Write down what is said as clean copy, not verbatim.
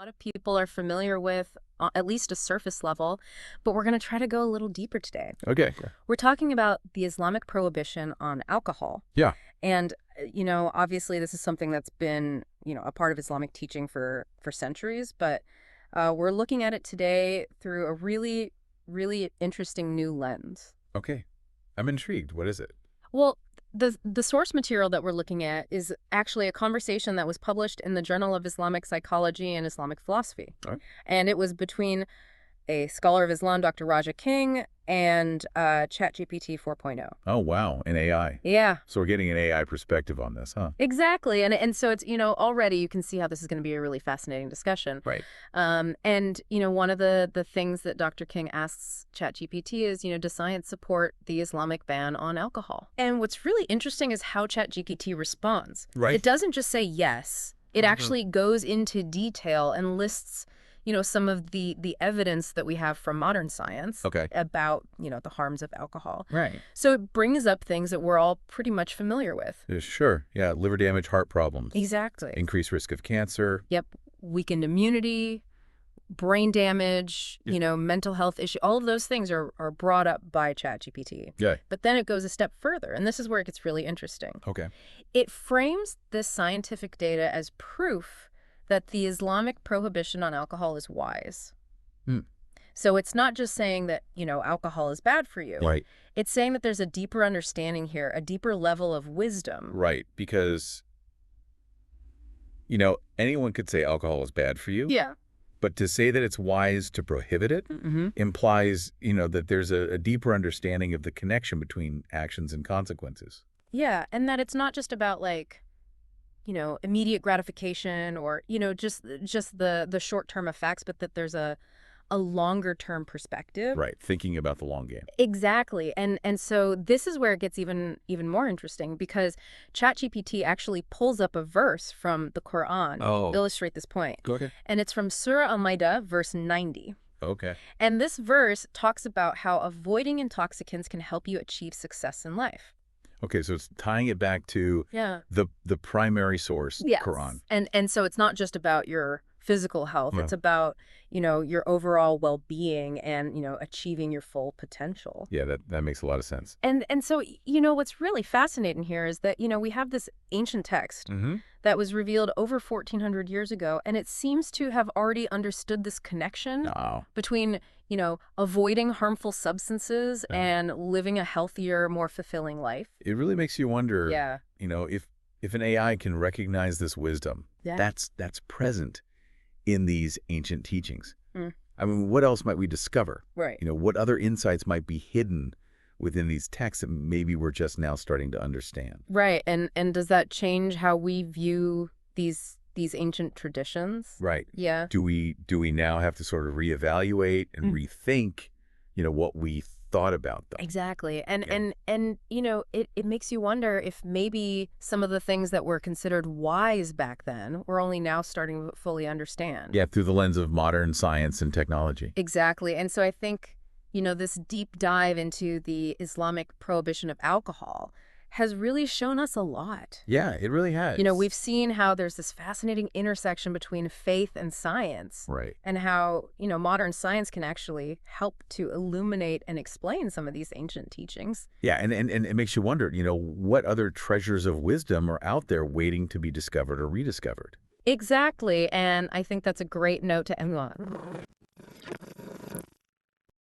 A lot of people are familiar with at least a surface level, but we're going to try to go a little deeper today. Okay. Yeah. We're talking about the Islamic prohibition on alcohol. Yeah. And, obviously this is something that's been, a part of Islamic teaching for centuries, but we're looking at it today through a really, really interesting new lens. Okay. I'm intrigued. What is it? Well, the source material that we're looking at is actually a conversation that was published in the Journal of Islamic Psychology and Islamic Philosophy. All right. And it was between a scholar of Islam, Dr. Raja King, and ChatGPT 4.0. Oh, wow. An AI. Yeah, So we're getting an AI perspective on this, huh? exactly. And so it's, already you can see how this is going to be a really fascinating discussion. Right. And, one of the things that Dr. King asks ChatGPT is, does science support the Islamic ban on alcohol? And what's really interesting is how ChatGPT responds. Right. It doesn't just say yes. It actually goes into detail and lists some of the evidence that we have from modern science Okay. about, the harms of alcohol. Right. So it brings up things that we're all pretty much familiar with. Sure. Yeah. Liver damage, heart problems, Exactly. increased risk of cancer. Yep. Weakened immunity, brain damage, mental health issue. All of those things are brought up by ChatGPT. Yeah. But then it goes a step further, and this is where it gets really interesting. Okay. It frames this scientific data as proof that the Islamic prohibition on alcohol is wise. Hmm. So it's not just saying that, alcohol is bad for you. Right. It's saying that there's a deeper understanding here, a deeper level of wisdom. Right. Because, anyone could say alcohol is bad for you. Yeah. But to say that it's wise to prohibit it implies, that there's a deeper understanding of the connection between actions and consequences. Yeah, and that it's not just about immediate gratification or, just the short-term effects, but that there's a longer-term perspective. Right. Thinking about the long game. Exactly. And so this is where it gets even more interesting because ChatGPT actually pulls up a verse from the Quran to illustrate this point. Okay. And it's from Surah Al-Maidah, verse 90. Okay. And this verse talks about how avoiding intoxicants can help you achieve success in life. Okay, so it's tying it back to the primary source, Yes. Quran. And so it's not just about your physical health. Yeah. It's about, your overall well-being and, achieving your full potential. Yeah, that makes a lot of sense. And so, what's really fascinating here is that, we have this ancient text that was revealed over 1,400 years ago, and it seems to have already understood this connection between, avoiding harmful substances and living a healthier, more fulfilling life. It really makes you wonder, if an AI can recognize this wisdom, that's present in these ancient teachings. I mean, what else might we discover? Right. What other insights might be hidden within these texts that maybe we're just now starting to understand? Right. And does that change how we view these ancient traditions? Right. Yeah. Do we now have to sort of reevaluate and rethink, what we thought about them? Exactly. And it makes you wonder if maybe some of the things that were considered wise back then we're only now starting to fully understand. Yeah, through the lens of modern science and technology. Exactly. And so I think, this deep dive into the Islamic prohibition of alcohol has really shown us a lot. Yeah, it really has. We've seen how there's this fascinating intersection between faith and science. Right. And how, modern science can actually help to illuminate and explain some of these ancient teachings. Yeah, and it makes you wonder, what other treasures of wisdom are out there waiting to be discovered or rediscovered? Exactly. And I think that's a great note to end on.